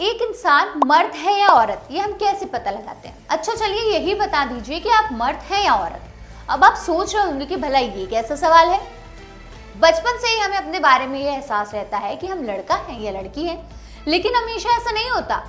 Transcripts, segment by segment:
एक इंसान मर्द है या औरत, ये हम कैसे पता लगाते हैं? अच्छा चलिए यही बता दीजिए कि आप मर्द हैं या औरत। अब आप सोच रहे होंगे कि भला ये कैसा सवाल है। बचपन से ही हमें अपने बारे में ये एहसास रहता है कि हम लड़का हैं या लड़की हैं, लेकिन हमेशा ऐसा नहीं होता।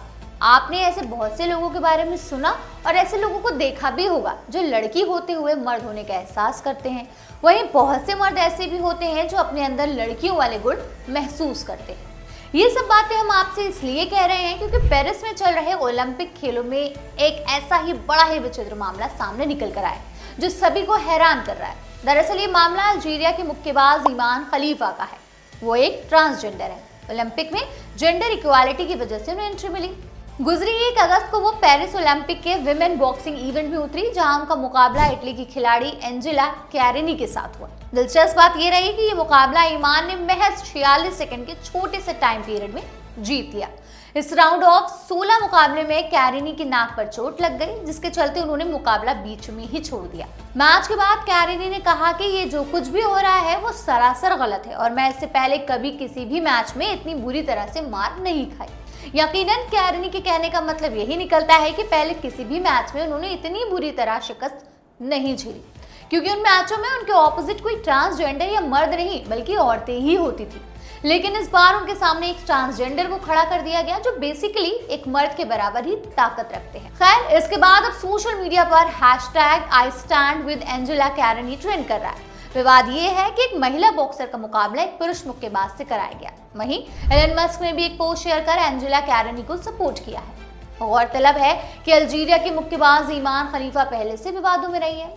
आपने ऐसे बहुत से लोगों के बारे में सुना और ऐसे लोगों को देखा भी होगा जो लड़की होते हुए मर्द होने का एहसास करते हैं। वहीं बहुत से मर्द ऐसे भी होते हैं जो अपने अंदर लड़कियों वाले गुण महसूस करते हैं। ये सब बातें हम आपसे इसलिए कह रहे हैं क्योंकि पेरिस में चल रहे ओलंपिक खेलों में एक ऐसा ही बड़ा ही विचित्र मामला सामने निकल कर आया जो सभी को हैरान कर रहा है। दरअसल ये मामला अल्जीरिया के मुक्केबाज ईमान खलीफा का है। वो एक ट्रांसजेंडर है। ओलंपिक में जेंडर इक्वालिटी की वजह से उन्हें एंट्री मिली। गुजरी 1 अगस्त को वो पेरिस ओलंपिक के विमेन बॉक्सिंग इवेंट में उतरी, जहां उनका मुकाबला इटली की खिलाड़ी एंजेला कैरेनी के साथ हुआ। दिलचस्प बात यह रही कि ये मुकाबला ईमान ने महज 46 सेकंड के छोटे से टाइम पीरियड में जीत लिया। इस राउंड ऑफ 16 मुकाबले में कैरेनी की नाक पर चोट लग गई, जिसके चलते उन्होंने मुकाबला बीच में ही छोड़ दिया। मैच के बाद कैरेनी ने कहा कि ये जो कुछ भी हो रहा है वो सरासर गलत है और मैं इससे पहले कभी किसी भी मैच में इतनी बुरी तरह से मार नहीं खाई। यकीनन कैरेनी के कहने का मतलब यही निकलता है कि पहले किसी भी मैच में उन्होंने इतनी बुरी तरह शिकस्त नहीं झेली, क्योंकि उन मैचों में उनके ऑपोजिट कोई ट्रांसजेंडर या मर्द नहीं बल्कि औरतें ही होती थी। लेकिन इस बार उनके सामने एक ट्रांसजेंडर को खड़ा कर दिया गया जो बेसिकली एक मर्द के बराबर ही ताकत रखते हैं। खैर, इसके बाद अब सोशल मीडिया पर #IStandWithAngela कैरेनी ट्रेंड कर रहा है। विवाद ये है कि एक महिला बॉक्सर का मुकाबला एक पुरुष मुक्केबाज से कराया गया। वहीं एलन मस्क ने भी एक पोस्ट शेयर कर एंजेला कैरेनी को सपोर्ट किया है। गौरतलब है कि अल्जीरिया के मुक्केबाज ईमान खलीफा पहले से विवादों में रही है।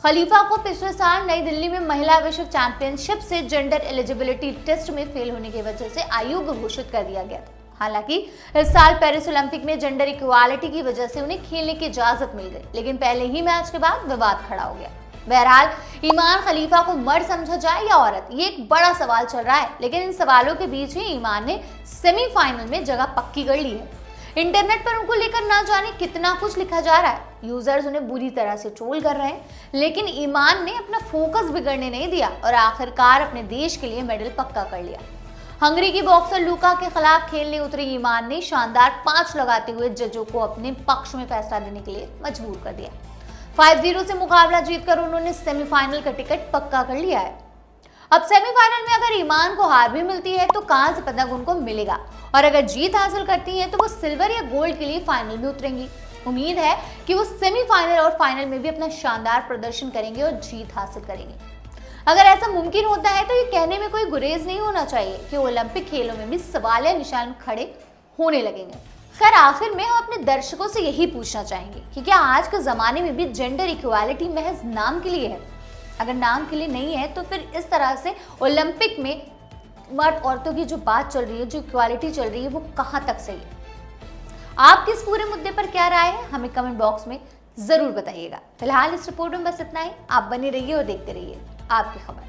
खलीफा को पिछले साल नई दिल्ली में महिला विश्व चैंपियनशिप से जेंडर एलिजिबिलिटी टेस्ट में फेल होने की वजह से अयोग्य घोषित कर दिया गया था। हालांकि इस साल पेरिस ओलंपिक में जेंडर इक्वालिटी की वजह से उन्हें खेलने की इजाजत मिल गई, लेकिन पहले ही मैच के बाद विवाद खड़ा हो गया। बहरहाल, ईमान खलीफा को मर्द समझा जाए या औरत, ये एक बड़ा सवाल चल रहा है। लेकिन इन सवालों के बीच ही ईमान ने सेमीफाइनल में जगह पक्की कर ली है। इंटरनेट पर उनको लेकर ना जाने कितना कुछ लिखा जा रहा है। यूजर्स उन्हें बुरी तरह से ट्रोल कर रहे हैं, लेकिन ईमान ने अपना फोकस बिगड़ने नहीं दिया और आखिरकार अपने देश के लिए मेडल पक्का कर लिया। हंगरी की बॉक्सर लूका के खिलाफ खेलने उतरे ईमान ने शानदार 5 लगाते हुए जजों को अपने पक्ष में फैसला देने के लिए मजबूर कर दिया। 5-0 से मुकाबला जीतकर उन्होंने सेमीफाइनल का टिकट पक्का कर लिया है। अब सेमीफाइनल में अगर ईमान को हार भी मिलती है तो कांस्य पदक उनको मिलेगा, और अगर जीत हासिल करती है तो वो सिल्वर या गोल्ड के लिए फाइनल में उतरेंगी। उम्मीद है कि वो सेमीफाइनल और फाइनल में भी अपना शानदार प्रदर्शन करेंगे और जीत हासिल करेंगे। अगर ऐसा मुमकिन होता है तो ये कहने में कोई गुरेज नहीं होना चाहिए कि ओलंपिक खेलों में भी सवाल या निशान खड़े होने लगेंगे। खैर, आखिर में हम अपने दर्शकों से यही पूछना चाहेंगे कि क्या आज के जमाने में भी जेंडर इक्वालिटी महज नाम के लिए है? अगर नाम के लिए नहीं है तो फिर इस तरह से ओलंपिक में मर्द औरतों की जो बात चल रही है, जो इक्वालिटी चल रही है, वो कहाँ तक सही है? आपकी इस पूरे मुद्दे पर क्या राय है, हमें कमेंट बॉक्स में जरूर बताइएगा। फिलहाल इस रिपोर्ट में बस इतना ही। आप बने रहिए और देखते रहिए आपकी खबर।